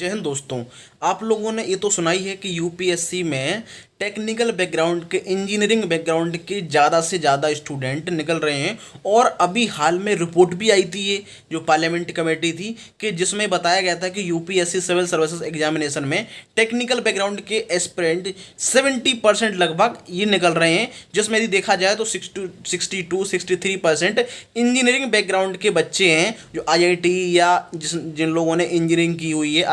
जय हिंद दोस्तों। आप लोगों ने ये तो सुना ही है कि यूपीएससी में टेक्निकल बैकग्राउंड के, इंजीनियरिंग बैकग्राउंड के ज़्यादा से ज़्यादा स्टूडेंट निकल रहे हैं। और अभी हाल में रिपोर्ट भी आई थी, ये जो पार्लियामेंट कमेटी थी, कि जिसमें बताया गया था कि यूपीएससी सिविल सर्विसेज एग्जामिनेशन में टेक्निकल बैकग्राउंड के एस्पिरेंट 70% लगभग ये निकल रहे हैं। जिसमें यदि देखा जाए तो 62-63% इंजीनियरिंग बैकग्राउंड के बच्चे हैं, जो आईआईटी या जिन लोगों ने इंजीनियरिंग की हुई है,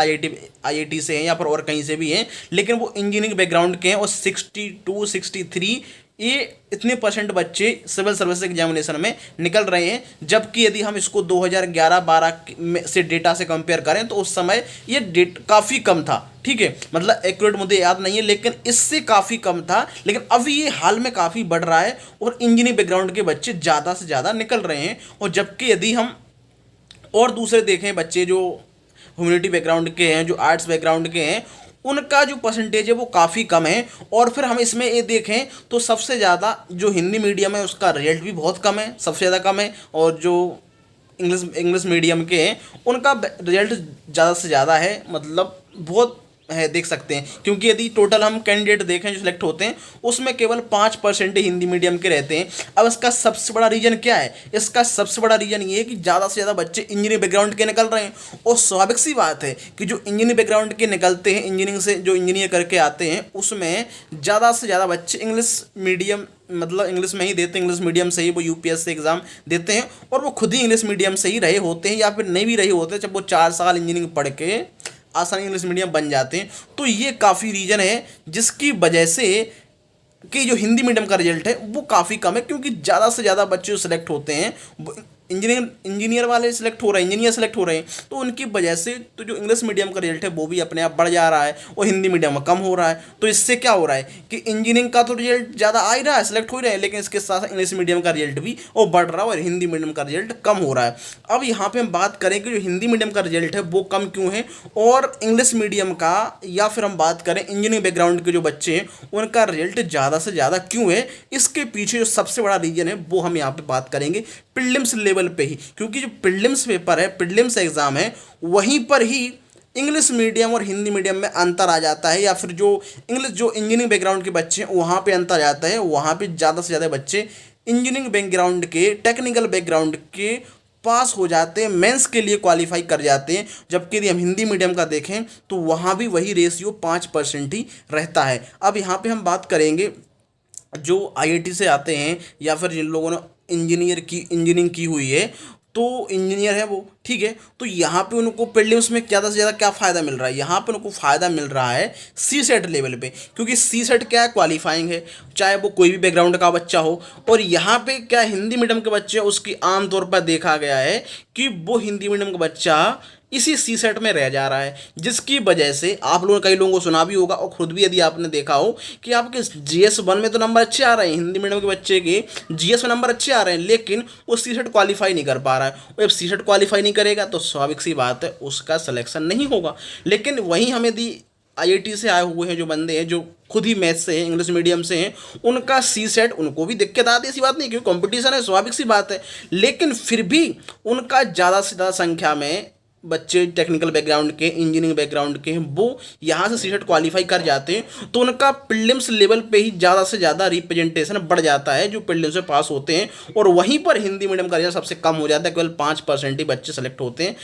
आईआईटी से हैं या फिर और कहीं से भी हैं, लेकिन वो इंजीनियरिंग बैकग्राउंड के हैं। और 62-63 ये इतने परसेंट बच्चे सिविल सर्विस एग्जामिनेशन में निकल रहे हैं। जबकि यदि हम इसको 2011-12 से डेटा से कंपेयर करें तो उस समय ये डेट काफ़ी कम था। ठीक है, मतलब एक्यूरेट मुझे याद नहीं है, लेकिन इससे काफ़ी कम था। लेकिन अभी ये हाल में काफ़ी बढ़ रहा है और इंजीनियरिंग बैकग्राउंड के बच्चे ज़्यादा से ज़्यादा निकल रहे हैं। और जबकि यदि हम और दूसरे देखें, बच्चे जो ह्यूमैनिटी बैकग्राउंड के हैं, जो आर्ट्स बैकग्राउंड के हैं, उनका जो परसेंटेज है वो काफ़ी कम है। और फिर हम इसमें ये देखें तो सबसे ज़्यादा जो हिंदी मीडियम है उसका रिजल्ट भी बहुत कम है, सबसे ज़्यादा कम है। और जो इंग्लिश मीडियम के हैं उनका रिजल्ट ज़्यादा से ज़्यादा है, मतलब बहुत है, देख सकते हैं। क्योंकि यदि टोटल हम कैंडिडेट देखें जो सिलेक्ट होते हैं उसमें केवल 5% ही हिंदी मीडियम के रहते हैं। अब इसका सबसे बड़ा रीज़न क्या है? इसका सबसे बड़ा रीज़न ये है कि ज़्यादा से ज़्यादा बच्चे इंजीनियरिंग बैकग्राउंड के निकल रहे हैं। और स्वाभाविक सी बात है कि जो इंजीनियरिंग बैकग्राउंड के निकलते हैं, इंजीनियरिंग से जो इंजीनियर करके आते हैं, उसमें ज़्यादा से ज़्यादा बच्चे इंग्लिश मीडियम, मतलब इंग्लिश में ही देते हैं, इंग्लिश मीडियम से ही वो यूपीएससी एग्ज़ाम देते हैं। और वो खुद ही इंग्लिश मीडियम से ही रहे होते हैं या फिर नहीं भी रहे होते, जब वो 4 साल इंजीनियरिंग पढ़ के आसानी इंग्लिश मीडियम बन जाते हैं। तो ये काफ़ी रीज़न है जिसकी वजह से कि जो हिंदी मीडियम का रिजल्ट है वो काफ़ी कम है। क्योंकि ज़्यादा से ज़्यादा बच्चे जो सिलेक्ट होते हैं वो इंजीनियर वाले सिलेक्ट हो रहे हैं, इंजीनियर सेलेक्ट हो रहे हैं, तो उनकी वजह से तो जो इंग्लिश मीडियम का रिजल्ट है वो भी अपने आप बढ़ जा रहा है और हिंदी मीडियम में कम हो रहा है। तो इससे क्या हो रहा है कि इंजीनियरिंग का तो रिजल्ट ज़्यादा आ ही रहा है, सिलेक्ट हो ही रहे हैं, लेकिन इसके साथ इंग्लिश मीडियम का रिजल्ट भी वो बढ़ रहा है और हिंदी मीडियम का रिजल्ट कम हो रहा है। अब यहाँ पर हम बात करें कि जो हिंदी मीडियम का रिजल्ट है वो कम क्यों है, और इंग्लिश मीडियम का, या फिर हम बात करें इंजीनियरिंग बैकग्राउंड के जो बच्चे हैं उनका रिजल्ट ज़्यादा से ज़्यादा क्यों है। इसके पीछे जो सबसे बड़ा रीज़न है वो हम यहाँ पे बात करेंगे प्रीलिम्स लेवल पे ही। क्योंकि जो प्रीलिम्स पेपर है, प्रीलिम्स एग्ज़ाम है, वहीं पर ही इंग्लिश मीडियम और हिंदी मीडियम में अंतर आ जाता है, या फिर जो इंजीनियरिंग बैकग्राउंड के बच्चे हैं वहाँ पे अंतर आ जाता है। वहाँ पे ज़्यादा से ज़्यादा बच्चे इंजीनियरिंग बैकग्राउंड के, टेक्निकल बैकग्राउंड के पास हो जाते हैं, मेंस के लिए क्वालिफाई कर जाते हैं। जबकि यदि हम हिंदी मीडियम का देखें तो वहाँ भी वही रेशियो 5% ही रहता है। अब यहाँ पे हम बात करेंगे जो आईआईटी से आते हैं या फिर जिन लोगों ने इंजीनियरिंग की हुई है, तो इंजीनियर है वो, ठीक है। तो यहाँ पे उनको प्रीलिम्स में ज़्यादा से ज़्यादा क्या फ़ायदा मिल रहा है? यहाँ पे उनको फ़ायदा मिल रहा है सी सेट लेवल पे। क्योंकि सी सेट क्या है? क्वालिफाइंग है, चाहे वो कोई भी बैकग्राउंड का बच्चा हो। और यहाँ पे क्या हिंदी मीडियम के बच्चे, उसकी आमतौर पर देखा गया है कि वो हिंदी मीडियम का बच्चा इसी सी सेट में रह जा रहा है, जिसकी वजह से आप लोगों ने, कई लोगों को सुना भी होगा और खुद भी यदि आपने देखा हो कि आपके GS1 में तो नंबर अच्छे आ रहे हैं, हिंदी मीडियम के बच्चे के GS में नंबर अच्छे आ रहे हैं, लेकिन वो सी सेट क्वालिफाई नहीं कर पा रहा है। और जब सी सेट क्वालिफाई नहीं करेगा तो स्वाभाविक सी बात है उसका सिलेक्शन नहीं होगा। लेकिन वहीं हम यदि आईआईटी से आए हुए हैं जो बंदे हैं, जो खुद ही मैथ से हैं, इंग्लिश मीडियम से हैं, उनका सी सेट, उनको भी दिक्कत आती है, ऐसी बात नहीं, क्योंकि कंपटीशन है, स्वाभाविक सी बात है। लेकिन फिर भी उनका ज़्यादा से ज़्यादा संख्या में बच्चे टेक्निकल बैकग्राउंड के, इंजीनियरिंग बैकग्राउंड के हैं, वो यहाँ से सी सेट क्वालिफाई कर जाते हैं। तो उनका प्रीलिम्स लेवल पे ही ज़्यादा से ज़्यादा रिप्रेजेंटेशन बढ़ जाता है जो प्रीलिम्स से पास होते हैं। और वहीं पर हिंदी मीडियम का रिजल्ट सबसे कम हो जाता है, केवल 5% ही बच्चे सेलेक्ट होते हैं।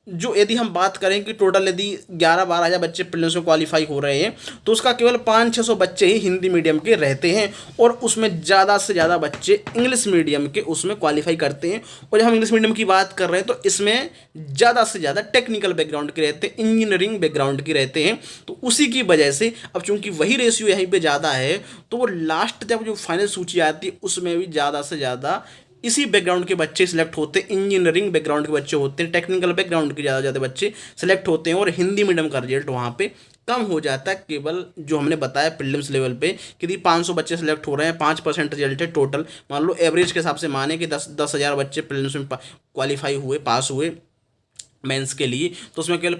जो यदि हम बात करें कि टोटल यदि 11-12 हज़ार बच्चे प्रीलिम्स में क्वालिफाई हो रहे हैं तो उसका केवल 500-600 बच्चे ही हिंदी मीडियम के रहते हैं। और उसमें ज़्यादा से ज़्यादा बच्चे इंग्लिश मीडियम के उसमें क्वालिफाई करते हैं। और जब हम इंग्लिश मीडियम की बात कर रहे हैं तो इसमें ज़्यादा से ज़्यादा टेक्निकल बैकग्राउंड के रहते हैं, इंजीनियरिंग बैकग्राउंड के रहते हैं। तो उसी की वजह से अब चूँकि वही रेशियो यहीं पर ज़्यादा है, तो वो लास्ट जब जो फाइनल सूची आती है उसमें भी ज़्यादा से ज़्यादा इसी बैकग्राउंड के बच्चे सिलेक्ट होते हैं, इंजीनियरिंग बैकग्राउंड के बच्चे होते हैं, टेक्निकल बैकग्राउंड के ज़्यादा ज़्यादा बच्चे सिलेक्ट होते हैं। और हिंदी मीडियम का रिजल्ट वहाँ पे कम हो जाता है। केवल जो हमने बताया प्रीलिम्स लेवल पे कि यदि 500 बच्चे सिलेक्ट हो रहे हैं, 5% रिजल्ट है टोटल, मान लो एवरेज के हिसाब से माने कि 10,000 बच्चे प्रीलिम्स में क्वालिफाई हुए, पास हुए मेंस के लिए, तो उसमें केवल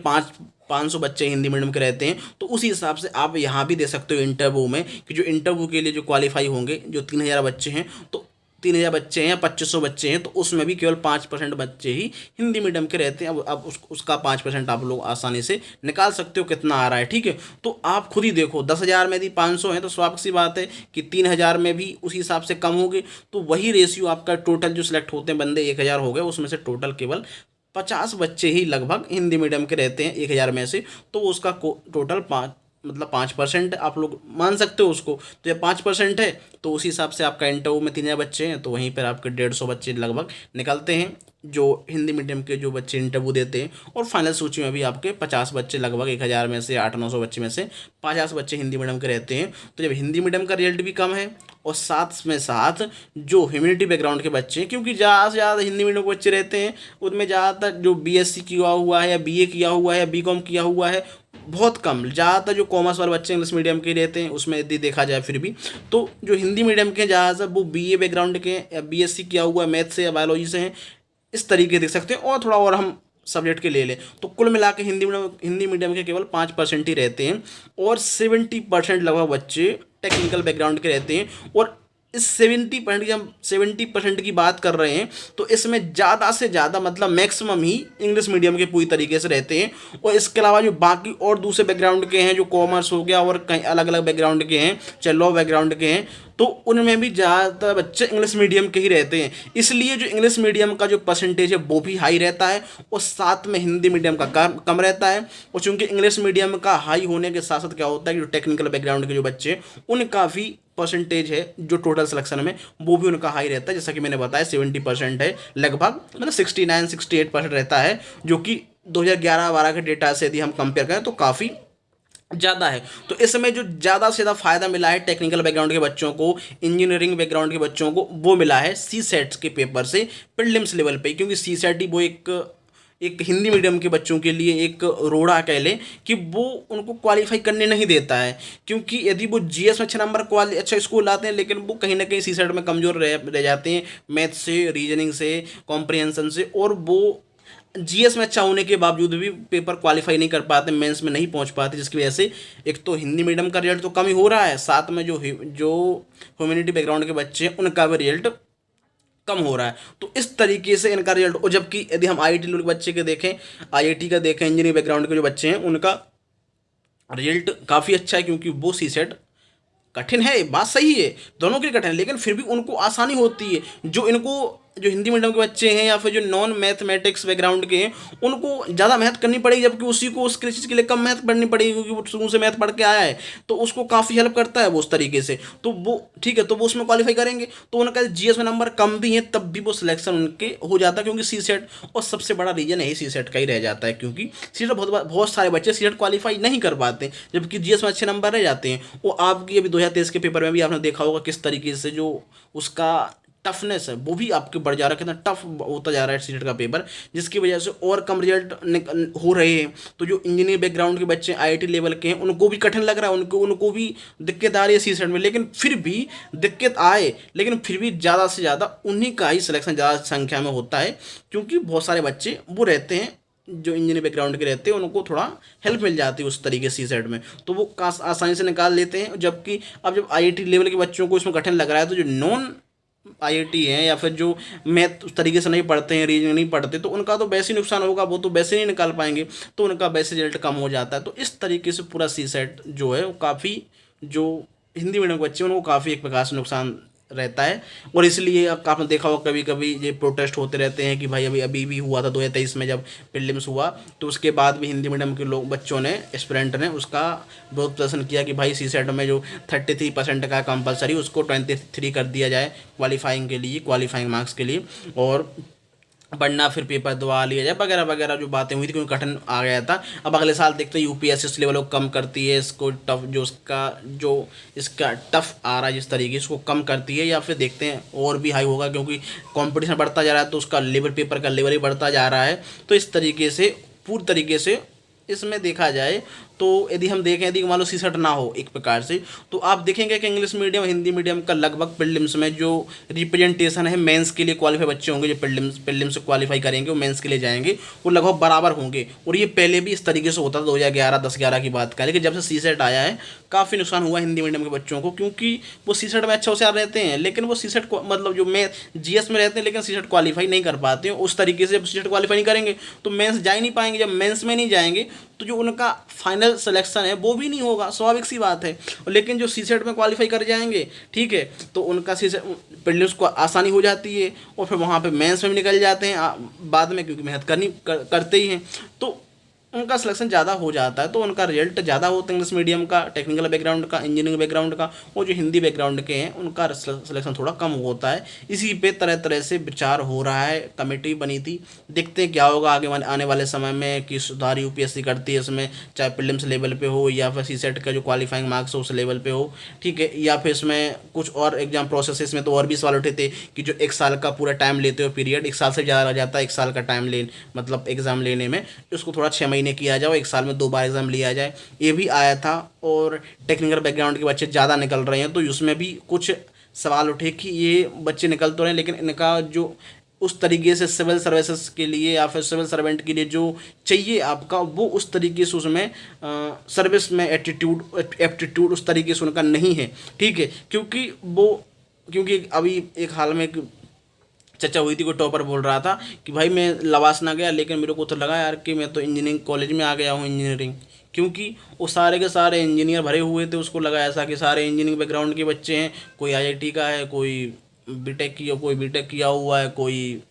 500 बच्चे हिंदी मीडियम के रहते हैं। तो उसी हिसाब से आप यहाँ भी दे सकते हो इंटरव्यू में कि जो इंटरव्यू के लिए जो क्वालिफाई होंगे, जो 3,000 बच्चे हैं, तो 3,000 बच्चे हैं या 2,500 बच्चे हैं, तो उसमें भी केवल 5% बच्चे ही हिंदी मीडियम के रहते हैं। अब उसका 5% आप लोग आसानी से निकाल सकते हो कितना आ रहा है, ठीक है। तो आप खुद ही देखो, 10,000 में यदि 500 हैं तो स्वाभाविक सी बात है कि 3,000 में भी उसी हिसाब से कम होंगे। तो वही रेशियो आपका टोटल जो सिलेक्ट होते हैं बंदे 1,000 हो गए, उसमें से टोटल केवल 50 बच्चे ही लगभग हिंदी मीडियम के रहते हैं 1,000 में से। तो उसका टोटल 5% आप लोग मान सकते हो उसको। तो ये 5% है, तो उसी हिसाब से आपका इंटरव्यू में 3,000 बच्चे हैं तो वहीं पर आपके 150 बच्चे लगभग निकलते हैं जो हिंदी मीडियम के जो बच्चे इंटरव्यू देते हैं। और फाइनल सूची में भी आपके 50 बच्चे लगभग 1,000 में से 800-900 बच्चे में से 50 बच्चे हिंदी मीडियम के रहते हैं। तो जब हिंदी मीडियम का रिजल्ट भी कम है और साथ में साथ जो ह्यूमैनिटी बैकग्राउंड के बच्चे हैं, क्योंकि ज़्यादा से ज़्यादा हिंदी मीडियम के बच्चे रहते हैं, उनमें ज़्यादातर जो BSc किया हुआ है या BA किया हुआ है या BCom किया हुआ है बहुत कम, ज़्यादातर जो कॉमर्स वाले बच्चे इंग्लिश मीडियम के रहते हैं उसमें यदि देखा जाए फिर भी। तो जो हिंदी मीडियम के ज़्यादातर वो BA बैकग्राउंड के या BSc किया हुआ है मैथ से या बायोलॉजी से हैं, इस तरीके देख सकते हैं। और थोड़ा और हम सब्जेक्ट के ले लें तो कुल मिला के हिंदी मीडियम के केवल 5% ही रहते हैं और 70% लगभग बच्चे टेक्निकल बैकग्राउंड के रहते हैं। और इस 70% की हम 70% की बात कर रहे हैं तो इसमें ज़्यादा से ज़्यादा मतलब मैक्सिमम ही इंग्लिश मीडियम के पूरी तरीके से रहते हैं। और इसके अलावा जो बाकी और दूसरे बैकग्राउंड के हैं, जो कॉमर्स हो गया और कई अलग अलग बैकग्राउंड के हैं, चाहे लॉ बैकग्राउंड के हैं, तो उनमें भी ज़्यादातर बच्चे इंग्लिश मीडियम के ही रहते हैं। इसलिए जो इंग्लिश मीडियम का जो परसेंटेज है वो भी हाई रहता है और साथ में हिंदी मीडियम का कम रहता है। और चूँकि इंग्लिश मीडियम का हाई होने के साथ साथ क्या होता है कि जो टेक्निकल बैकग्राउंड के जो बच्चे हैं उनका भी परसेंटेज है जो टोटल सिलेक्शन में वो भी उनका हाई रहता है। जैसा कि मैंने बताया 70% है लगभग, मतलब 69-68% रहता है, जो कि 2011-12 के डेटा से यदि हम कंपेयर करें तो काफ़ी ज़्यादा है। तो इसमें जो ज़्यादा से ज़्यादा फ़ायदा मिला है टेक्निकल बैकग्राउंड के बच्चों को, इंजीनियरिंग बैकग्राउंड के बच्चों को, वो मिला है CSET के पेपर से प्रीलिम्स लेवल पे। क्योंकि CSET ही वो एक हिंदी मीडियम के बच्चों के लिए एक रोड़ा कह लें कि वो उनको क्वालिफाई करने नहीं देता है। क्योंकि यदि वो GS में अच्छे नंबर अच्छा स्कोर लाते हैं लेकिन वो कहीं ना कहीं CSET में कमज़ोर रह जाते हैं मैथ से, रीजनिंग से, कॉम्प्रिहेंशन से, और वो GS में अच्छा होने के बावजूद भी पेपर क्वालिफाई नहीं कर पाते, मेंस में नहीं पहुंच पाते, जिसकी वजह से एक तो हिंदी मीडियम का रिजल्ट तो कम ही हो रहा है, साथ में जो ह्यूमैनिटी बैकग्राउंड के बच्चे हैं उनका भी रिजल्ट कम हो रहा है। तो इस तरीके से इनका रिजल्ट, और जबकि यदि हम IIT लेवल के बच्चे के देखें, IIT का देखें, इंजीनियरिंग बैकग्राउंड के जो बच्चे हैं उनका रिजल्ट काफ़ी अच्छा है। क्योंकि वो CSET कठिन है, बात सही है, दोनों के लिए कठिन है, लेकिन फिर भी उनको आसानी होती है। जो हिंदी मीडियम के बच्चे हैं या फिर जो नॉन मैथमेटिक्स बैकग्राउंड के हैं उनको ज़्यादा मेहनत करनी पड़ेगी, जबकि उसी को उसके चीज़ के लिए कम मेहनत पढ़नी पड़ेगी क्योंकि वो शुरू से मैथ पढ़ के आया है, तो उसको काफ़ी हेल्प करता है वो उस तरीके से। तो वो ठीक है, तो वो उसमें क्वालिफाई करेंगे। तो उनका GS में नंबर कम भी है तब भी वो सिलेक्शन उनके हो जाता है, क्योंकि CSET, और सबसे बड़ा रीजन यही CSET का ही रह जाता है, क्योंकि CSET बहुत सारे बच्चे CSET क्वालिफाई नहीं कर पाते जबकि GS में अच्छे नंबर रह जाते हैं। वो आपकी अभी 2023 के पेपर में भी आपने देखा होगा किस तरीके से जो उसका टफनेस है वो भी आपके बढ़ जा रहा है, कितना टफ होता जा रहा है CSET का पेपर, जिसकी वजह से और कम रिजल्ट हो रहे हैं। तो जो इंजीनियरिंग बैकग्राउंड के बच्चे IIT लेवल के हैं उनको भी कठिन लग रहा है, उनको भी दिक्कत आ रही है CSET में, लेकिन फिर भी दिक्कत आए, लेकिन फिर भी ज़्यादा से ज़्यादा उन्हीं का ही सिलेक्शन ज़्यादा संख्या में होता है, क्योंकि बहुत सारे बच्चे वो रहते हैं जो इंजीनियरिंग बैकग्राउंड के रहते हैं, उनको थोड़ा हेल्प मिल जाती है उस तरीके से CSET में, तो वो आसानी से निकाल लेते हैं। जबकि अब जब IIT लेवल के बच्चों को इसमें कठिन लग रहा है तो जो नॉन IIT हैं या फिर जो मैथ उस तरीके से नहीं पढ़ते हैं, रीजनिंग नहीं पढ़ते, तो उनका तो वैसे ही नुकसान होगा, वो तो वैसे नहीं निकाल पाएंगे, तो उनका वैसे रिजल्ट कम हो जाता है। तो इस तरीके से पूरा CSET जो है वो काफ़ी, जो हिंदी मीडियम के बच्चे हैं उनको काफ़ी एक प्रकार से नुकसान रहता है। और इसलिए अब आपने देखा होगा कभी कभी ये प्रोटेस्ट होते रहते हैं कि भाई अभी भी हुआ था 2023 में जब प्रीलिम्स हुआ, तो उसके बाद भी हिंदी मीडियम के बच्चों ने, एस्पिरेंट ने उसका बहुत प्रदर्शन किया कि भाई CSET में जो 33% का कंपलसरी उसको 23 कर दिया जाए क्वालिफाइंग मार्क्स के लिए, और बढ़ना फिर पेपर दबा लिया जाए वगैरह वगैरह जो बातें हुई थी, क्योंकि कठिन आ गया था। अब अगले साल देखते हैं UPSC लेवल को कम करती है, इसको टफ जो इसका टफ आ रहा है जिस तरीके से उसको कम करती है, या फिर देखते हैं और भी हाई होगा, क्योंकि कंपटीशन बढ़ता जा रहा है तो उसका लेवल, पेपर का लेवल ही बढ़ता जा रहा है। तो इस तरीके से पूरी तरीके से इसमें देखा जाए तो यदि हम देखें, यदि मान लो सीसेट ना हो एक प्रकार से, तो आप देखेंगे कि इंग्लिश मीडियम हिंदी मीडियम का लगभग प्रीलिम्स में जो रिप्रेजेंटेशन है मेंस के लिए क्वालिफाई बच्चे होंगे, जो प्रीलिम्स से क्वालिफाई करेंगे वो मेंस के लिए जाएंगे, वो लगभग बराबर होंगे। और ये पहले भी इस तरीके से होता था 2011 10-11 की बात का, लेकिन जब से सीसेट आया है काफ़ी नुकसान हुआ हिंदी मीडियम के बच्चों को, क्योंकि वो सीसेट में अच्छा होशियार रहते हैं, लेकिन वो सीसेट को मतलब जो मैं जीएस में रहते हैं लेकिन सीसेट क्वालिफाई नहीं कर पाते हैं उस तरीके से। सीसेट क्वालिफाई नहीं करेंगे तो मेंस जा ही नहीं पाएंगे, जब मेंस में नहीं जाएंगे तो जो उनका फाइनल सिलेक्शन है वो भी नहीं होगा, स्वाभाविक सी बात है। लेकिन जो सीसेट में क्वालिफाई कर जाएंगे, ठीक है, तो उनका सीसेट प्रीलिम्स को आसानी हो जाती है और फिर वहाँ पे मेंस में भी निकल जाते हैं बाद में, क्योंकि मेहनत करते ही हैं, तो उनका सिलेक्शन ज़्यादा हो जाता है, तो उनका रिजल्ट ज़्यादा होता है इंग्लिश मीडियम का, टेक्निकल बैकग्राउंड का, इंजीनियरिंग बैकग्राउंड का, और जो हिंदी बैकग्राउंड के हैं उनका सिलेक्शन थोड़ा कम होता है। इसी पे तरह तरह से विचार हो रहा है, कमेटी बनी थी, देखते हैं क्या होगा आगे आने वाले समय में कि सुधार यूपीएससी करती है इसमें, चाहे प्रीलिम्स लेवल पे हो या फिर सीसेट का जो क्वालिफाइंग मार्क्स हो उस लेवल पे हो, ठीक है, या फिर इसमें कुछ और एग्जाम प्रोसेस में तो और भी सवाल उठे थे कि जो 1 साल का पूरा टाइम लेते हो पीरियड, 1 साल से ज़्यादा लग जाता है 1 साल का टाइम मतलब एग्ज़ाम लेने में, उसको थोड़ा 6 महीने किया जाए, 1 साल में 2 बार एग्जाम लिया जाए, ये भी आया था। और टेक्निकल बैकग्राउंड के बच्चे ज़्यादा निकल रहे हैं तो उसमें भी कुछ सवाल उठे कि ये बच्चे निकल तो रहे हैं लेकिन इनका जो उस तरीके से सिविल सर्विसेज के लिए या फिर सिविल सर्वेंट के लिए जो चाहिए आपका, वो उस तरीके से उसमें सर्विस में एप्टीट्यूड उस तरीके से उनका नहीं है, ठीक है, क्योंकि अभी एक हाल में एक चर्चा हुई थी, कोई टॉपर बोल रहा था कि भाई मैं लवास ना गया लेकिन मेरे को तो लगा यार कि मैं तो इंजीनियरिंग कॉलेज में आ गया हूँ इंजीनियरिंग, क्योंकि वो सारे के सारे इंजीनियर भरे हुए थे, उसको लगा ऐसा कि सारे इंजीनियरिंग बैकग्राउंड के बच्चे हैं, कोई आईआईटी का है, कोई बीटेक किया हुआ है, कोई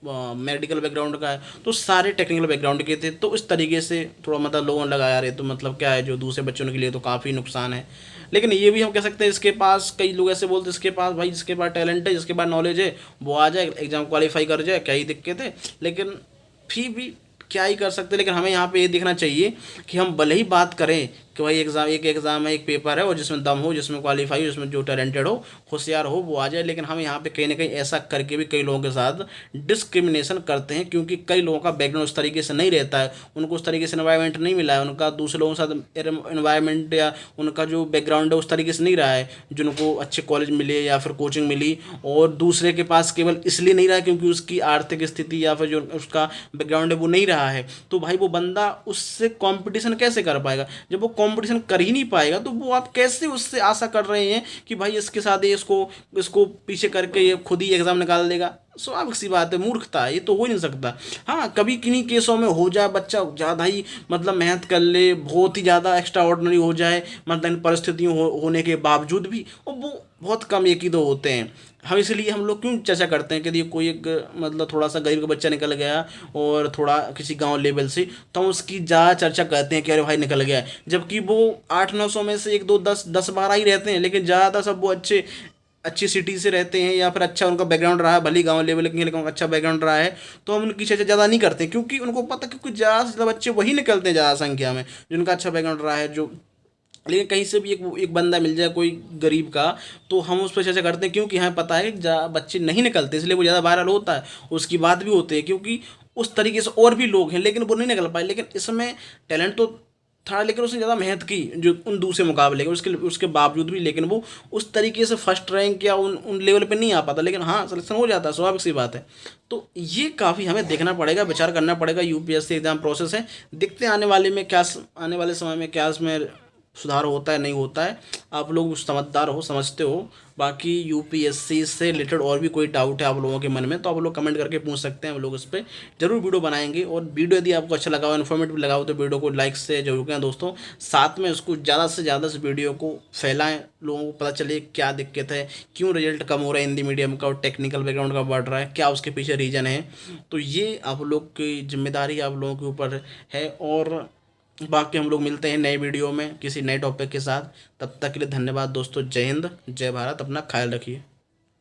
मेडिकल बैकग्राउंड का है, तो सारे टेक्निकल बैकग्राउंड के थे। तो इस तरीके से थोड़ा मतलब लोगों ने लगा यार ये तो मतलब क्या है, जो दूसरे बच्चों के लिए तो काफ़ी नुकसान है। लेकिन ये भी हम कह सकते हैं इसके पास, कई लोग ऐसे बोलते हैं इसके पास भाई जिसके पास टैलेंट है, जिसके पास नॉलेज है, वो आ जाए एग्ज़ाम क्वालिफाई कर जाए, क्या ही दिक्कत है। लेकिन फिर भी क्या ही कर सकते हैं। लेकिन हमें यहाँ पे ये देखना चाहिए कि हम भले ही बात करें कि भाई एक एग्ज़ाम है, एक पेपर है, और जिसमें दम हो, जिसमें क्वालिफाई हो, जिसमें जो टैलेंटेड हो, होशियार हो, वो आ जाए। लेकिन हम यहाँ पे कहीं ना कहीं ऐसा करके भी कई लोगों के साथ डिस्क्रिमिनेशन करते हैं, क्योंकि कई लोगों का बैकग्राउंड उस तरीके से नहीं रहता है, उनको उस तरीके से इन्वायरमेंट नहीं मिला है, उनका दूसरे लोगों के साथ इन्वायरमेंट या उनका जो बैकग्राउंड है उस तरीके से नहीं रहा है जिनको अच्छे कॉलेज मिले या फिर कोचिंग मिली, और दूसरे के पास केवल इसलिए नहीं रहा क्योंकि उसकी आर्थिक स्थिति या फिर जो उसका बैकग्राउंड है वो नहीं रहा है। तो भाई वो बंदा उससे कंपटीशन कैसे कर पाएगा? जब वो कंपटीशन कर ही नहीं पाएगा तो वो आप कैसे उससे आशा कर रहे हैं कि भाई इसके साथ ये इसको पीछे करके ये खुद ही एग्जाम निकाल देगा? स्वाभाविक सी बात है, मूर्खता है, ये तो हो ही नहीं सकता। हाँ, कभी किन्हीं केसों में हो जाए, बच्चा ज़्यादा ही मतलब मेहनत कर ले, बहुत ही ज़्यादा एक्स्ट्रा ऑर्डिनरी हो जाए, मतलब इन परिस्थितियों होने के बावजूद भी, और वो बहुत कम एक ही दो होते हैं। हम लोग क्यों चर्चा करते हैं कि यदि कोई एक मतलब थोड़ा सा गरीब का बच्चा निकल गया और थोड़ा किसी गांव लेवल से, तो हम उसकी ज़्यादा चर्चा करते हैं कि अरे भाई निकल गया है, जबकि वो 800-900 में से 1 2 10 12 ही रहते हैं, लेकिन ज़्यादातर सब वो अच्छी सिटी से रहते हैं या फिर अच्छा उनका बैकग्राउंड रहा है, भले गांव लेवल के लेकिन अच्छा बैकग्राउंड रहा है, तो हम उनकी चर्चा ज़्यादा नहीं करते क्योंकि उनको पता क्योंकि ज़्यादा से ज़्यादा बच्चे वही निकलते हैं ज़्यादा संख्या में जिनका अच्छा बैकग्राउंड रहा है। जो लेकिन कहीं से भी एक बंदा मिल जाए कोई गरीब का, तो हम उस पर चर्चा करते हैं क्योंकि हमें पता है कि बच्चे नहीं निकलते, इसलिए वो ज़्यादा वायरल होता है, उसकी बात भी होती है क्योंकि उस तरीके से और भी लोग हैं लेकिन वो नहीं निकल पाए। लेकिन इसमें टैलेंट तो था लेकिन उसने ज़्यादा मेहनत की जो उन दूसरे मुकाबले के, उसके बावजूद भी लेकिन वो उस तरीके से फर्स्ट रैंक या उन लेवल पे नहीं आ पाता, लेकिन हाँ सिलेक्शन हो जाता है, स्वाभाविक सी बात है। तो ये काफ़ी हमें देखना पड़ेगा, विचार करना पड़ेगा। यूपीएससी एग्जाम प्रोसेस है, देखते हैं आने वाले समय में क्या इसमें सुधार होता है नहीं होता है। आप लोग समझदार हो, समझते हो। बाकी यूपीएससी से रिलेटेड और भी कोई डाउट है आप लोगों के मन में तो आप लोग कमेंट करके पूछ सकते हैं, हम लोग इस पर जरूर वीडियो बनाएंगे। और वीडियो यदि आपको अच्छा लगा हो, इन्फॉर्मेटिव लगा हो, तो वीडियो को लाइक से जरूर करें दोस्तों। साथ में उसको ज़्यादा से ज़्यादा इस वीडियो को फैलाएं, लोगों को पता चले क्या दिक्कत है, क्यों रिजल्ट कम हो रहा है हिंदी मीडियम का और टेक्निकल बैकग्राउंड का बढ़ रहा है, क्या उसके पीछे रीज़न है। तो ये आप लोग की जिम्मेदारी आप लोगों के ऊपर है। और बाकी हम लोग मिलते हैं नए वीडियो में किसी नए टॉपिक के साथ। तब तक के लिए धन्यवाद दोस्तों। जय हिंद, जय भारत, अपना ख्याल रखिए।